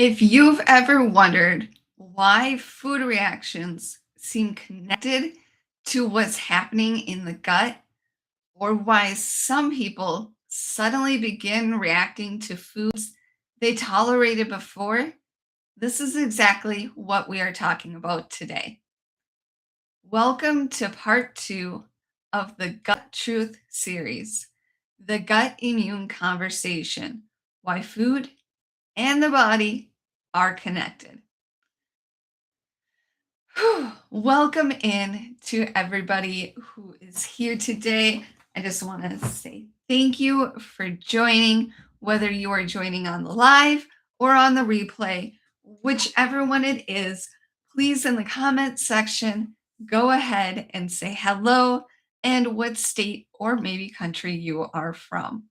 If you've ever wondered why food reactions seem connected to what's happening in the gut, or why some people suddenly begin reacting to foods they tolerated before, this is exactly what we are talking about today. Welcome to part two of the Gut Truth series, the Gut Immune Conversation, why food and the body are connected. Welcome in to everybody who is here today. I just want to say thank you for joining, whether you are joining on the live or on the replay, whichever one it is. Please, in the comment section, go ahead and say hello and what state or maybe country you are from.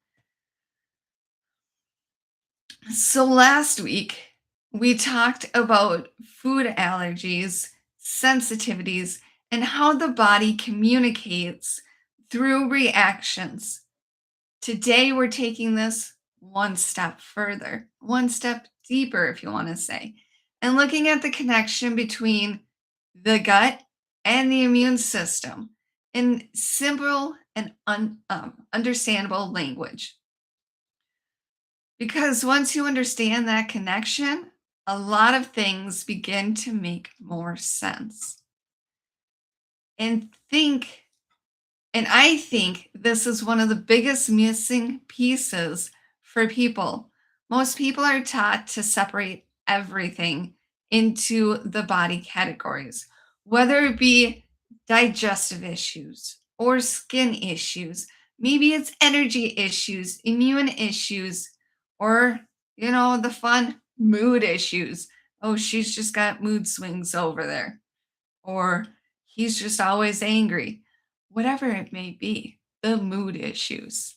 So last week, we talked about food allergies, sensitivities, and how the body communicates through reactions. Today, we're taking this one step further, one step deeper, if you want to say, and looking at the connection between the gut and the immune system in simple and understandable language. Because once you understand that connection, a lot of things begin to make more sense. And think, and I think this is one of the biggest missing pieces for people. Most people are taught to separate everything into the body categories, whether it be digestive issues or skin issues, maybe it's energy issues, immune issues, or, the fun mood issues. Oh, she's just got mood swings over there, or he's just always angry, whatever it may be, the mood issues.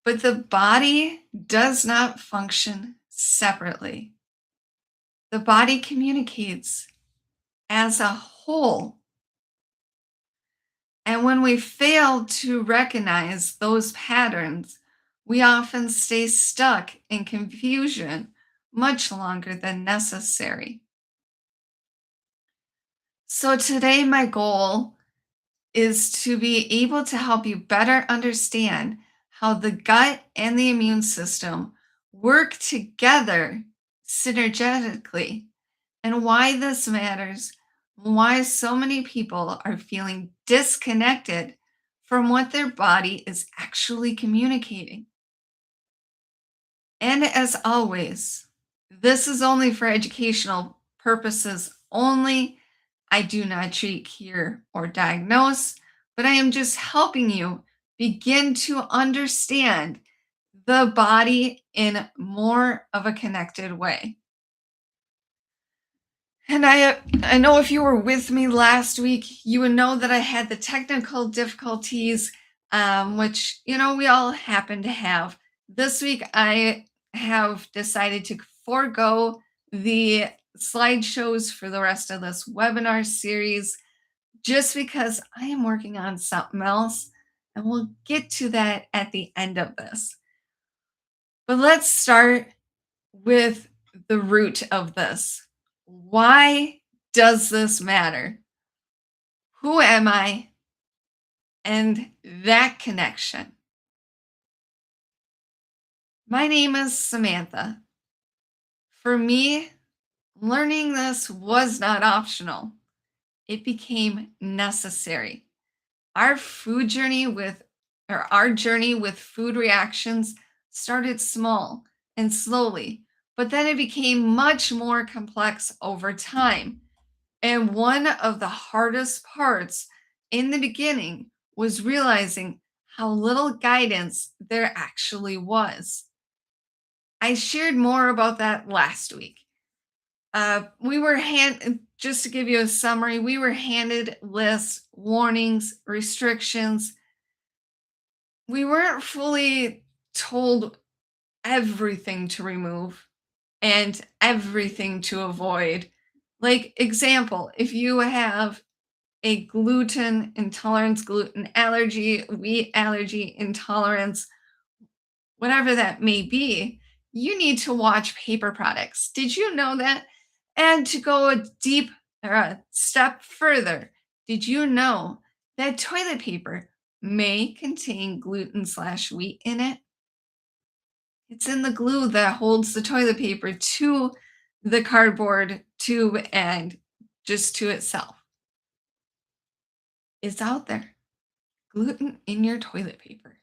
But the body does not function separately. The body communicates as a whole. And when we fail to recognize those patterns, we often stay stuck in confusion much longer than necessary. So today, my goal is to be able to help you better understand how the gut and the immune system work together synergetically and why this matters, why so many people are feeling disconnected from what their body is actually communicating. And as always, this is only for educational purposes only. I do not treat, cure, or diagnose, but I am just helping you begin to understand the body in more of a connected way. And I know if you were with me last week, you would know that I had the technical difficulties, which, we all happen to have. This week, I have decided to forego the slideshows for the rest of this webinar series just because I am working on something else, and we'll get to that at the end of this. But let's start with the root of this. Why does this matter? Who am I? And that connection. My name is Samantha. For me, learning this was not optional. It became necessary. Our journey with food reactions started small and slowly, but then it became much more complex over time. And one of the hardest parts in the beginning was realizing how little guidance there actually was. I shared more about that last week. Just to give you a summary, we were handed lists, warnings, restrictions. We weren't fully told everything to remove and everything to avoid. Like, example, if you have a gluten intolerance, gluten allergy, wheat allergy intolerance, whatever that may be, you need to watch paper products. Did you know that? And to go a deep or a step further, did you know that toilet paper may contain gluten slash wheat in it? It's in the glue that holds the toilet paper to the cardboard tube and just to itself. It's out there. Gluten in your toilet paper.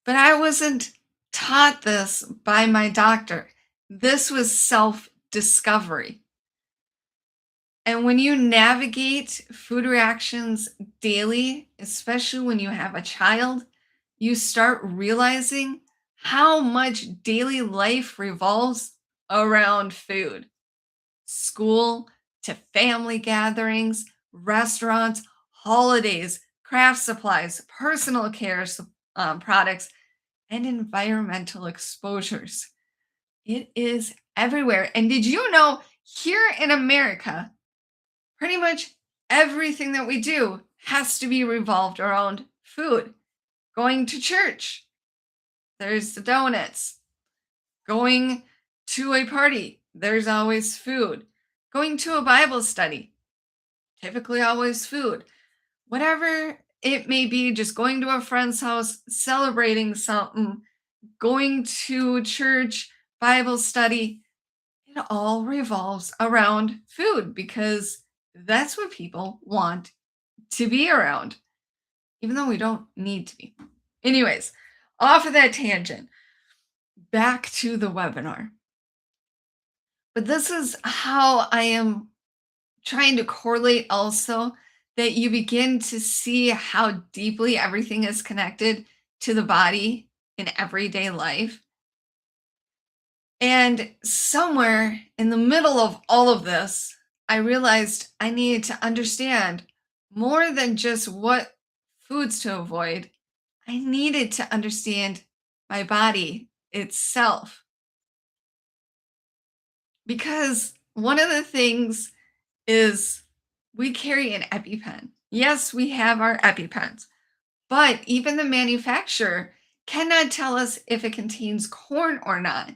But I wasn't taught this by my doctor. This was self discovery. And when you navigate food reactions daily, especially when you have a child, you start realizing how much daily life revolves around food. School to family gatherings, restaurants, holidays, craft supplies, personal care products, and environmental exposures. It is everywhere. And did you know here in America, pretty much everything that we do has to be revolved around food? Going to church, there's the donuts. Going to a party, there's always food. Going to a Bible study, typically always food. Whatever it may be, just going to a friend's house, celebrating something, going to church, Bible study, it all revolves around food because that's what people want to be around, even though we don't need to be. Anyways, off of that tangent, back to the webinar. But this is how I am trying to correlate also that you begin to see how deeply everything is connected to the body in everyday life. And somewhere in the middle of all of this, I realized I needed to understand more than just what foods to avoid. I needed to understand my body itself. Because one of the things is we carry an EpiPen. Yes, we have our EpiPens, but even the manufacturer cannot tell us if it contains corn or not.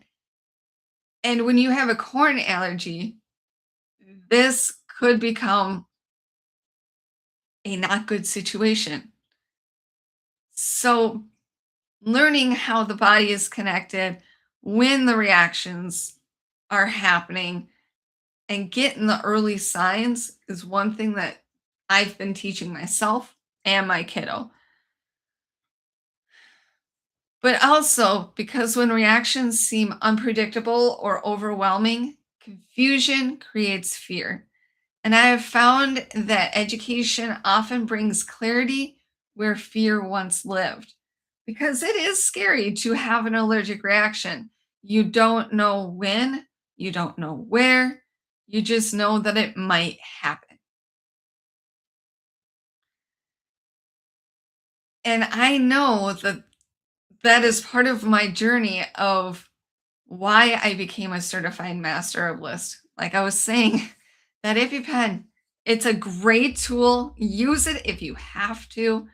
And when you have a corn allergy, this could become a not good situation. So, learning how the body is connected when the reactions are happening and getting the early signs is one thing that I've been teaching myself and my kiddo. But also, because when reactions seem unpredictable or overwhelming, confusion creates fear. And I have found that education often brings clarity where fear once lived. Because it is scary to have an allergic reaction. You don't know when, you don't know where, you just know that it might happen. And I know that that is part of my journey of why I became a certified master herbalist. Like I was saying, that EpiPen, it's a great tool. Use it if you have to.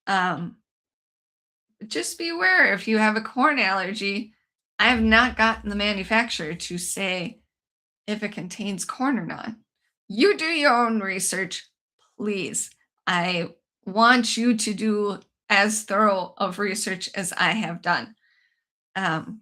Um, just be aware if you have a corn allergy. I have not gotten the manufacturer to say if it contains corn or not. You do your own research, please. I want you to do as thorough of research as I have done. Um,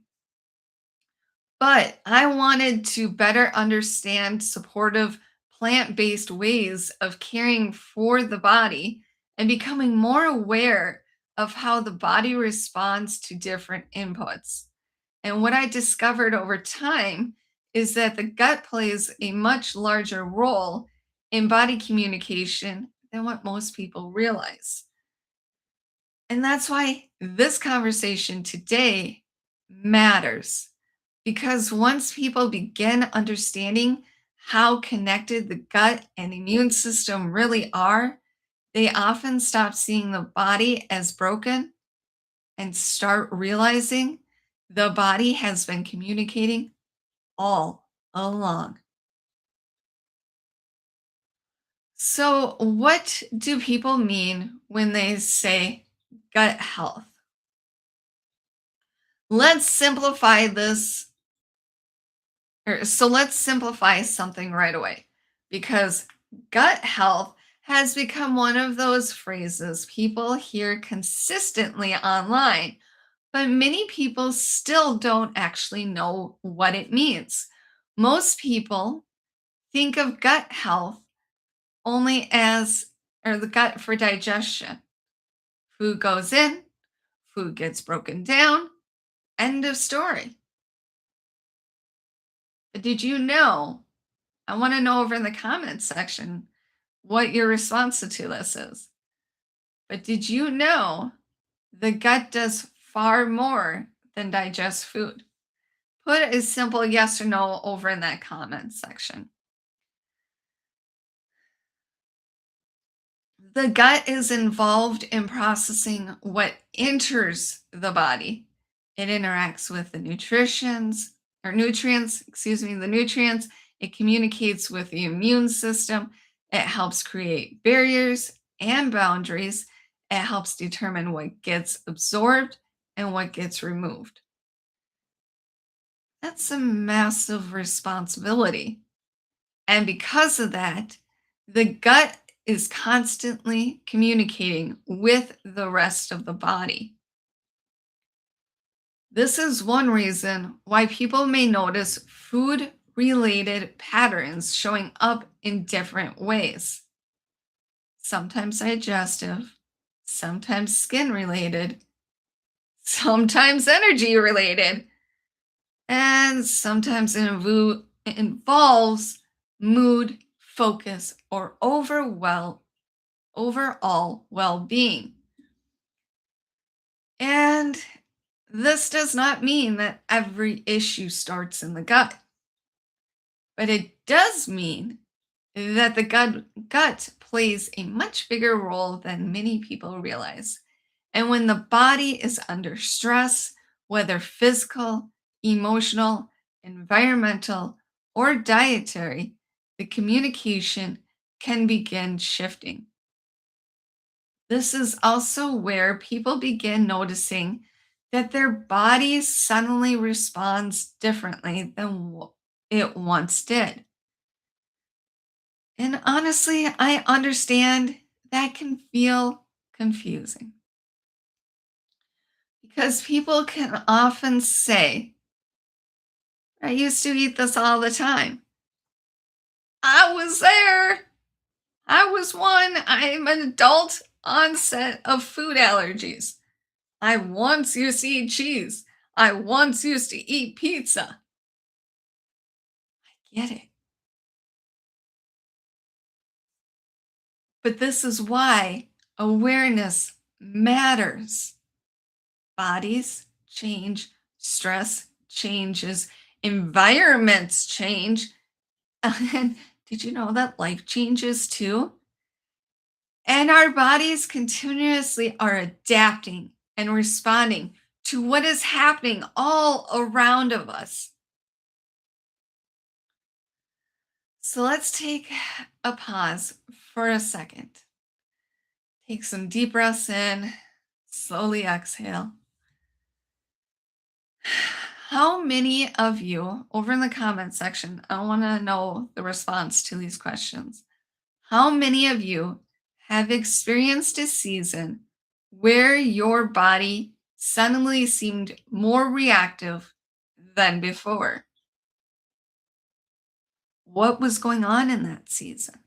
but I wanted to better understand supportive plant based ways of caring for the body and becoming more aware of how the body responds to different inputs. And what I discovered over time is that the gut plays a much larger role in body communication than what most people realize. And that's why this conversation today matters. Because once people begin understanding how connected the gut and immune system really are, they often stop seeing the body as broken and start realizing the body has been communicating all along. So, what do people mean when they say gut health? Let's simplify this, let's simplify something right away because gut health has become one of those phrases people hear consistently online, but many people still don't actually know what it means. Most people think of gut health only as or the gut for digestion. Food goes in, food gets broken down, end of story. But did you know? I want to know over in the comments section what your response to this is. But did you know the gut does far more than digest food? Put a simple yes or no over in that comment section. The gut is involved in processing what enters the body. It interacts with the the nutrients. It communicates with the immune system. It helps create barriers and boundaries. It helps determine what gets absorbed and what gets removed. That's a massive responsibility. And because of that, the gut is constantly communicating with the rest of the body. This is one reason why people may notice food related patterns showing up in different ways. Sometimes digestive, sometimes skin related, sometimes energy related, and sometimes it involves mood, focus, or overall well being. And this does not mean that every issue starts in the gut, but it does mean that the gut plays a much bigger role than many people realize. And when the body is under stress, whether physical, emotional, environmental, or dietary, the communication can begin shifting. This is also where people begin noticing that their body suddenly responds differently than it once did. And honestly, I understand that can feel confusing because people can often say, I used to eat this all the time. I was there. I was one. I'm an adult onset of food allergies. I once used to eat cheese. I once used to eat pizza. Get it. But this is why awareness matters. Bodies change, stress changes, environments change. And did you know that life changes too? And our bodies continuously are adapting and responding to what is happening all around of us. So let's take a pause for a second. Take some deep breaths in, slowly exhale. How many of you, over in the comment section, I want to know the response to these questions. How many of you have experienced a season where your body suddenly seemed more reactive than before? What was going on in that season?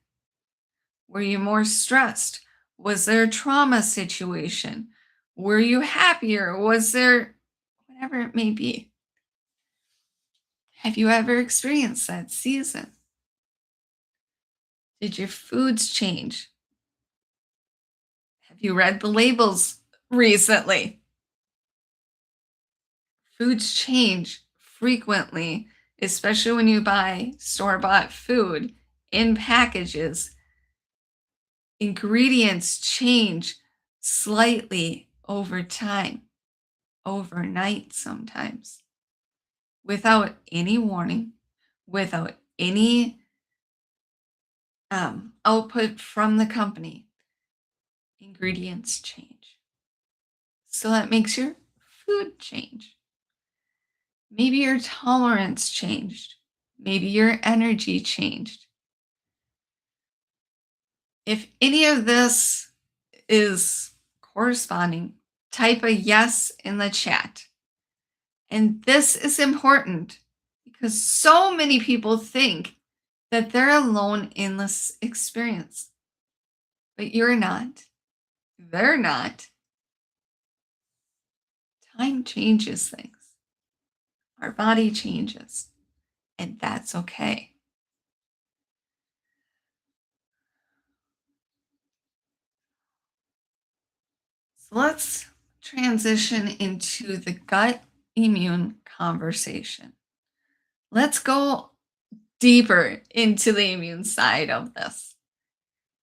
Were you more stressed? Was there a trauma situation? Were you happier? Was there whatever it may be? Have you ever experienced that season? Did your foods change? Have you read the labels recently? Foods change frequently, especially when you buy store bought food in packages. Ingredients change slightly over time, overnight sometimes, without any warning, without any output from the company. Ingredients change. So that makes your food change. Maybe your tolerance changed. Maybe your energy changed. If any of this is corresponding, type a yes in the chat. And this is important because so many people think that they're alone in this experience, but you're not. They're not. Time changes things, our body changes, and that's okay. So let's transition into the gut immune conversation. Let's go deeper into the immune side of this.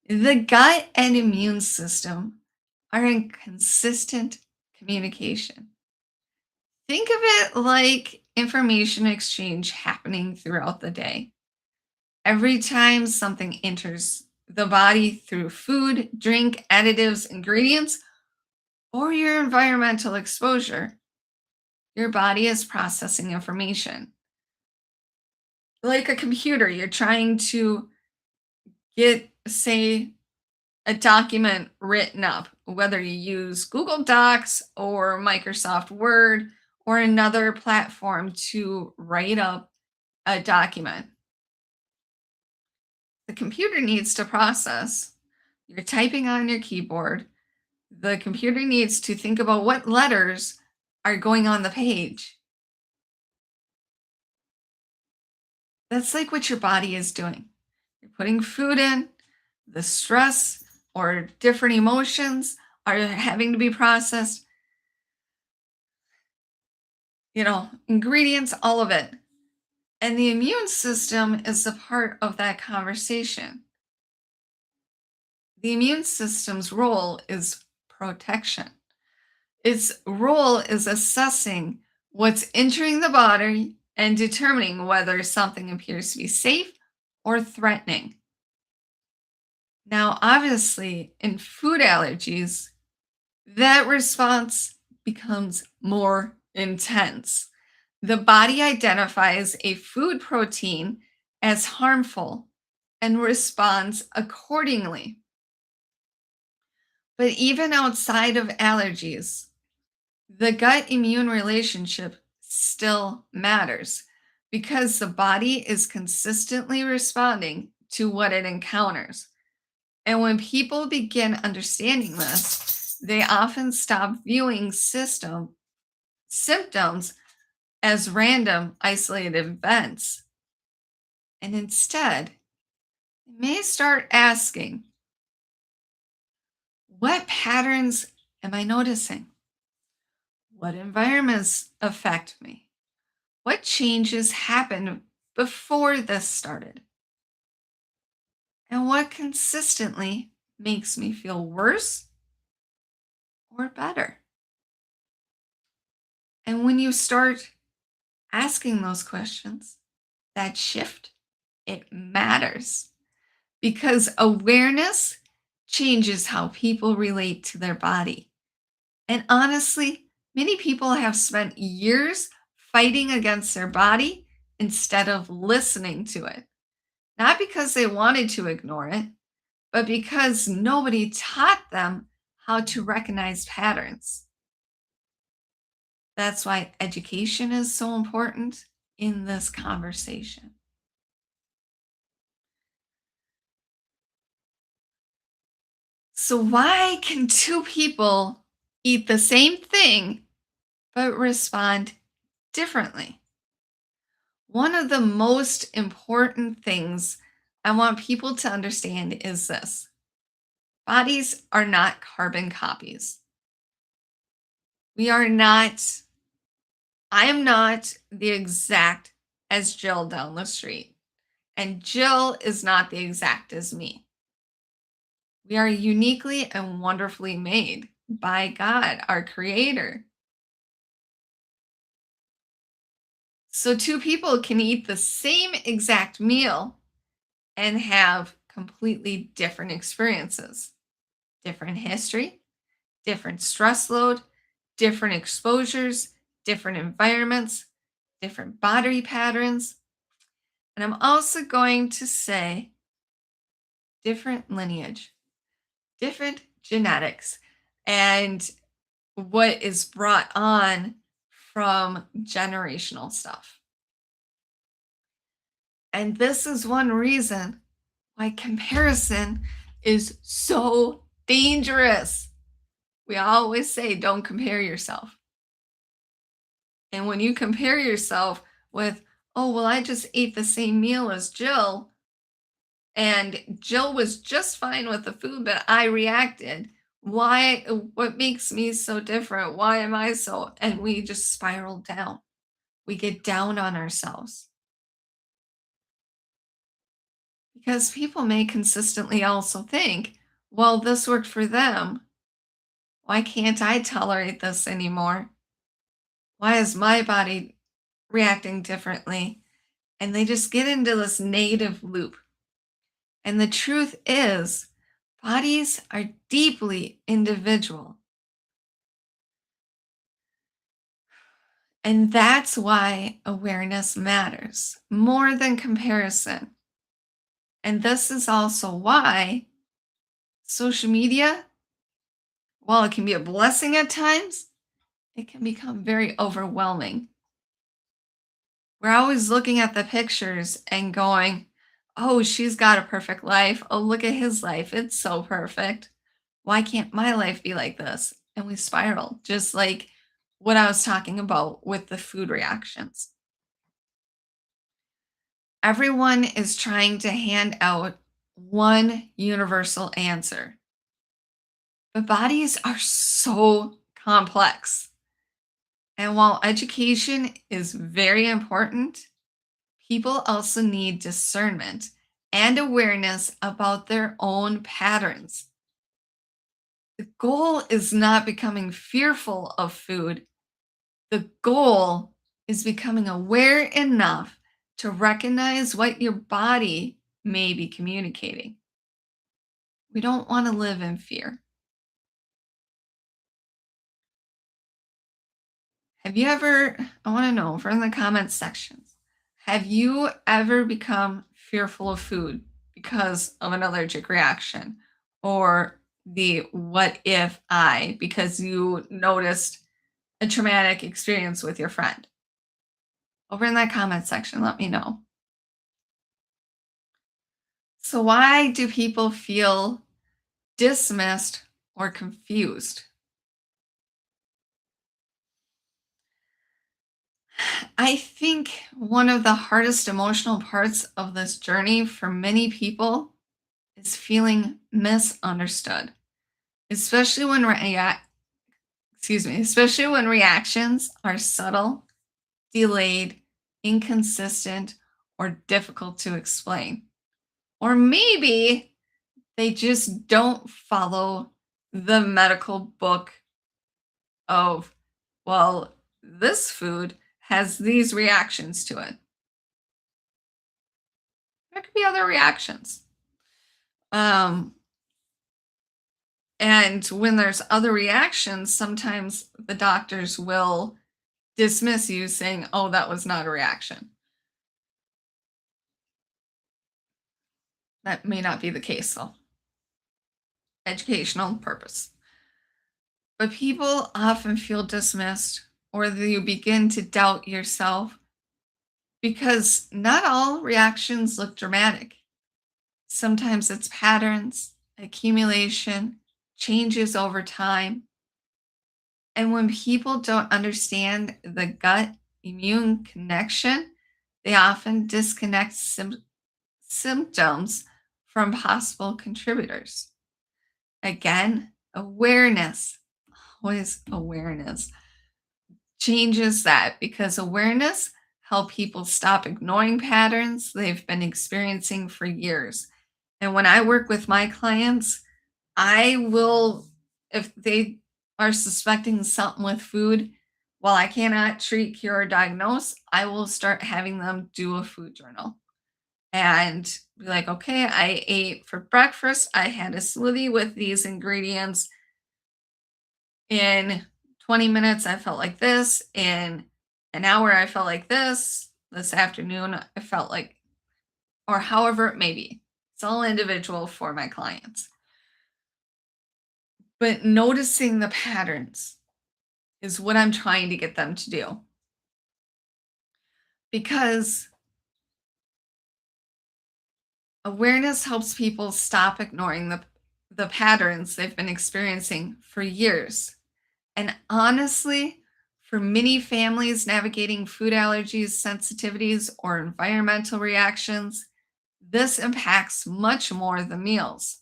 The gut and immune system are in consistent communication. Think of it like information exchange happening throughout the day. Every time something enters the body through food, drink, additives, ingredients, or your environmental exposure, your body is processing information. Like a computer, you're trying to get, say, a document written up, whether you use Google Docs or Microsoft Word or another platform to write up a document. The computer needs to process. You're typing on your keyboard. The computer needs to think about what letters are going on the page. That's like what your body is doing. You're putting food in, the stress or different emotions are having to be processed, ingredients, all of it. And the immune system is a part of that conversation. The immune system's role is protection. Its role is assessing what's entering the body and determining whether something appears to be safe or threatening. Now, obviously, in food allergies, that response becomes more intense. The body identifies a food protein as harmful and responds accordingly. But even outside of allergies, the gut immune relationship still matters because the body is consistently responding to what it encounters. And when people begin understanding this, they often stop viewing symptoms as random isolated events. And instead, they may start asking, what patterns am I noticing? What environments affect me? What changes happened before this started? And what consistently makes me feel worse or better? And when you start asking those questions, that shift, it matters because awareness changes how people relate to their body. And honestly, many people have spent years fighting against their body instead of listening to it. Not because they wanted to ignore it, but because nobody taught them how to recognize patterns. That's why education is so important in this conversation. So, why can two people eat the same thing but respond differently? One of the most important things I want people to understand is this: bodies are not carbon copies. We are not, I am not the exact as Jill down the street, and Jill is not the exact as me. We are uniquely and wonderfully made by God, our creator. So, two people can eat the same exact meal and have completely different experiences, different history, different stress load, different exposures, different environments, different body patterns, and I'm also going to say different lineage, different genetics, and what is brought on from generational stuff. And this is one reason why comparison is so dangerous. We always say, don't compare yourself. And when you compare yourself with, oh, well, I just ate the same meal as Jill, and Jill was just fine with the food, but I reacted. Why? What makes me so different? Why am I so? And we just spiral down. We get down on ourselves because people may consistently also think, well, this worked for them. Why can't I tolerate this anymore? Why is my body reacting differently? And they just get into this negative loop. And the truth is, bodies are deeply individual. And that's why awareness matters more than comparison. And this is also why social media, while it can be a blessing at times, it can become very overwhelming. We're always looking at the pictures and going, oh, she's got a perfect life. Oh, look at his life. It's so perfect. Why can't my life be like this? And we spiral, just like what I was talking about with the food reactions. Everyone is trying to hand out one universal answer. But bodies are so complex. And while education is very important, people also need discernment and awareness about their own patterns. The goal is not becoming fearful of food. The goal is becoming aware enough to recognize what your body may be communicating. We don't want to live in fear. Have you ever, I want to know from the comments sections, have you ever become fearful of food because of an allergic reaction? Or the what if I, because you noticed a traumatic experience with your friend? Over in that comment section, let me know. So, why do people feel dismissed or confused? I think one of the hardest emotional parts of this journey for many people is feeling misunderstood, especially when especially when reactions are subtle, delayed, inconsistent, or difficult to explain. Or maybe they just don't follow the medical book of, well, this food has these reactions to it. There could be other reactions. Um, and when there's other reactions, sometimes the doctors will dismiss you saying, oh, that was not a reaction. That may not be the case, though. Educational purpose. But people often feel dismissed or you begin to doubt yourself because not all reactions look dramatic. Sometimes it's patterns, accumulation, changes over time. And when people don't understand the gut immune connection, they often disconnect symptoms from possible contributors. Again, awareness, always awareness, changes that because awareness help people stop ignoring patterns they've been experiencing for years. And when I work with my clients, I will, if they are suspecting something with food, while I cannot treat, cure, or diagnose, I will start having them do a food journal and be like, okay, I ate for breakfast, I had a smoothie with these ingredients. In 20 minutes, I felt like this. In An hour I felt like this afternoon I felt like, or however it may be. It's all individual for my clients. But noticing the patterns is what I'm trying to get them to do. Because awareness helps people stop ignoring the patterns they've been experiencing for years. And honestly, for many families navigating food allergies, sensitivities, or environmental reactions, this impacts much more than meals.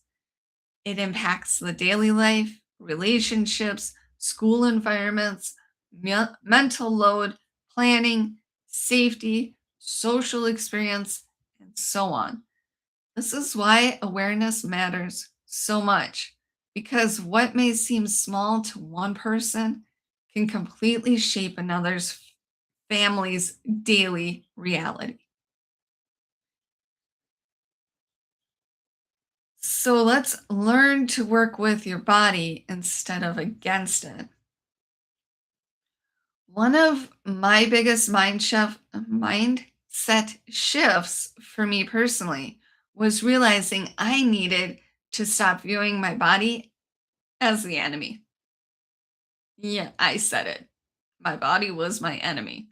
It impacts the daily life, relationships, school environments, mental load, planning, safety, social experience, and so on. This is why awareness matters so much, because what may seem small to one person can completely shape another's family's daily reality. So let's learn to work with your body instead of against it. One of my biggest mindset shifts for me personally was realizing I needed to stop viewing my body as the enemy. Yeah, I said it. My body was my enemy.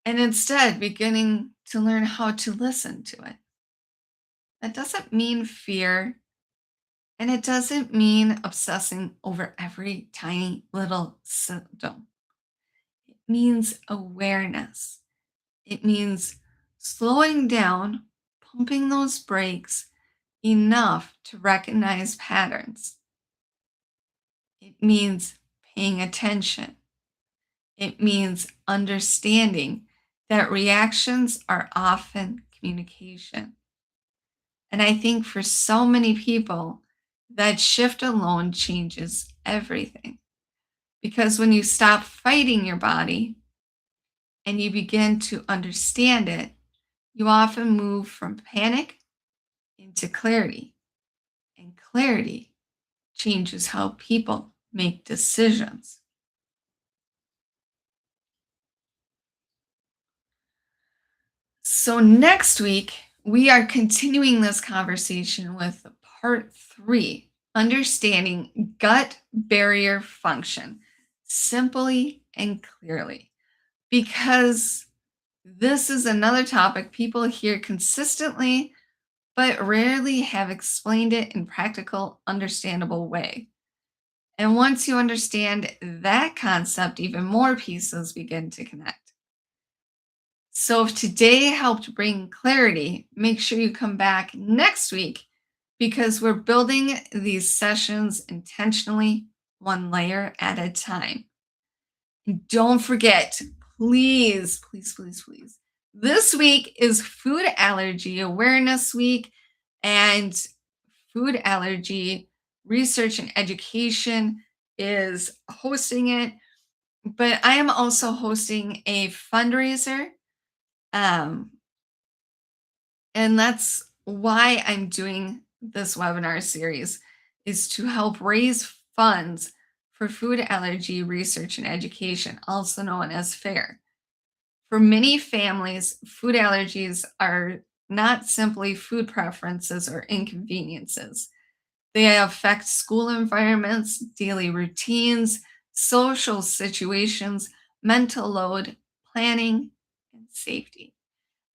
And instead, beginning to learn how to listen to it. That doesn't mean fear, and it doesn't mean obsessing over every tiny little symptom. It means awareness. It means slowing down, pumping those brakes enough to recognize patterns. It means paying attention. It means understanding that reactions are often communication. And I think for so many people, that shift alone changes everything. Because when you stop fighting your body and you begin to understand it, you often move from panic into clarity. And clarity changes how people make decisions. So, next week, we are continuing this conversation with part three, understanding gut barrier function simply and clearly. Because this is another topic people hear consistently, but rarely have explained it in practical, understandable way. And once you understand that concept, even more pieces begin to connect. So if today helped bring clarity, make sure you come back next week because we're building these sessions intentionally, one layer at a time. And don't forget, please, please, please, please. This week is Food Allergy Awareness Week, and Food Allergy Research and Education is hosting it. But I am also hosting a fundraiser. Um, and that's why I'm doing this webinar series is to help raise funds for food allergy research and education, also known as FAIR. For many families, food allergies are not simply food preferences or inconveniences. They affect school environments, daily routines, social situations, mental load, planning, and safety.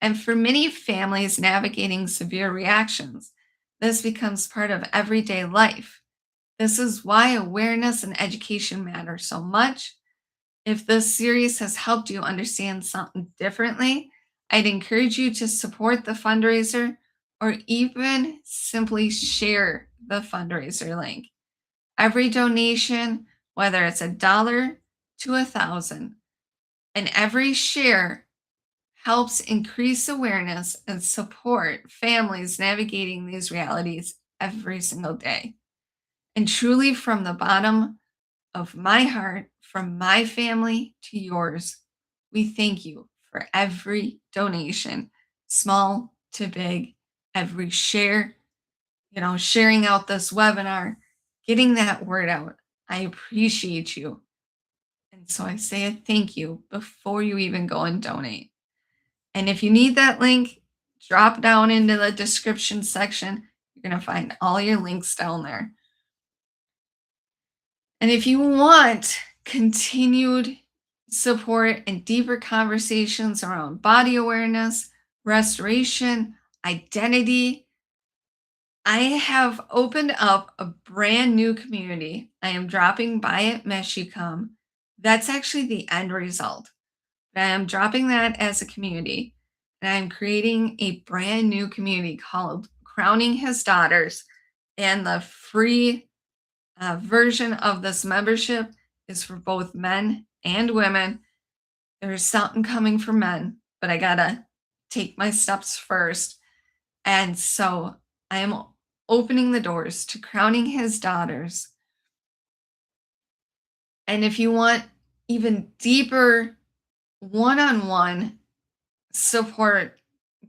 And for many families navigating severe reactions, this becomes part of everyday life. This is why awareness and education matter so much. If this series has helped you understand something differently, I'd encourage you to support the fundraiser or even simply share the fundraiser link. Every donation, whether it's $1 to 1,000, and every share helps increase awareness and support families navigating these realities every single day. And truly, from the bottom of my heart, from my family to yours, we thank you for every donation, small to big, every share, sharing out this webinar, getting that word out. I appreciate you. And And so I say a thank you before you even go and donate. And if you need that link, drop down into the description section. You're going to find all your links down there. And if you want continued support and deeper conversations around body awareness, restoration, identity, I have opened up a brand new community. I am dropping by at Meshicom. That's actually the end result. But I am dropping that as a community. And I'm creating a brand new community called Crowning His Daughters. And the free version of this membership is for both men and women. There's something coming for men, but I gotta take my steps first. And so I am opening the doors to Crowning His Daughters. And if you want even deeper one on one support,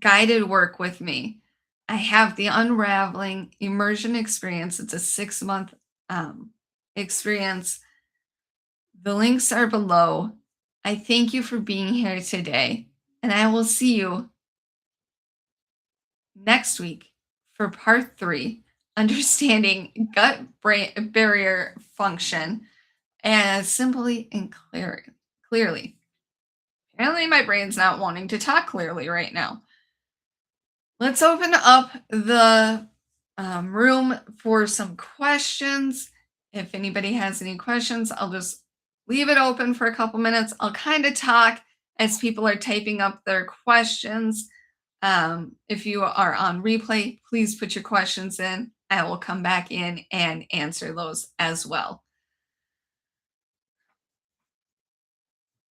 guided work with me, I have the Unraveling Immersion Experience. It's a 6-month experience. The links are below. I thank you for being here today, and I will see you next week for part 3, understanding gut brain barrier function, as simply and clearly. Apparently my brain's not wanting to talk clearly right now. Let's open up the room for some questions. If anybody has any questions, I'll just leave it open for a couple minutes. I'll kind of talk as people are typing up their questions. If you are on replay, please put your questions in. I will come back in and answer those as well.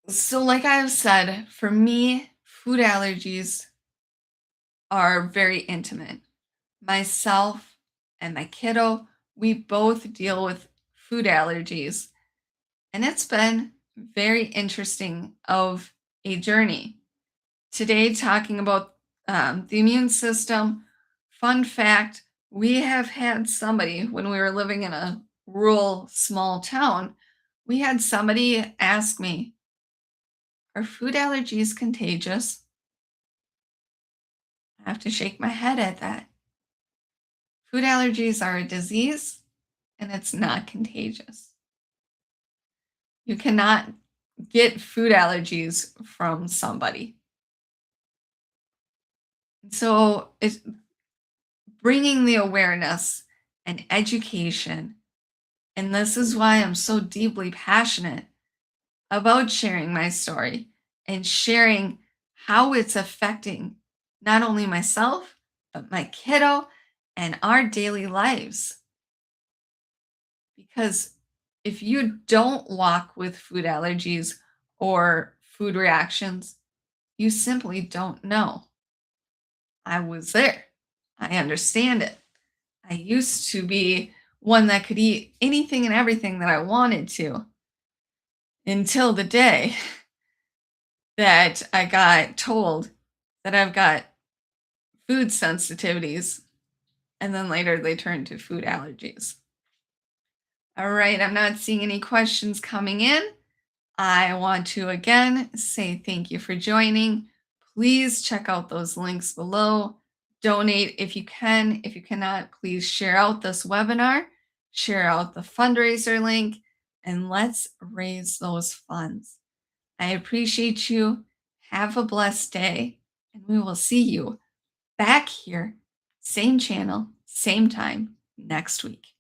So, like I have said, for me, food allergies are very intimate. Myself and my kiddo, we both deal with food allergies. And it's been very interesting of a journey. Today, talking about the immune system. Fun fact, we have had somebody, when we were living in a rural small town, we had somebody ask me, are food allergies contagious? I have to shake my head at that. Food allergies are a disease and it's not contagious. You cannot get food allergies from somebody. So it's bringing the awareness and education. And this is why I'm so deeply passionate about sharing my story and sharing how it's affecting not only myself, but my kiddo and our daily lives. Because if you don't walk with food allergies or food reactions, you simply don't know. I was there. I understand it. I used to be one that could eat anything and everything that I wanted to until the day that I got told that I've got food sensitivities, and then later they turned to food allergies. All right, I'm not seeing any questions coming in. I want to again say thank you for joining. Please check out those links below. Donate if you can. If you cannot, please share out this webinar, share out the fundraiser link, and let's raise those funds. I appreciate you. Have a blessed day, and we will see you back here, same channel, same time next week.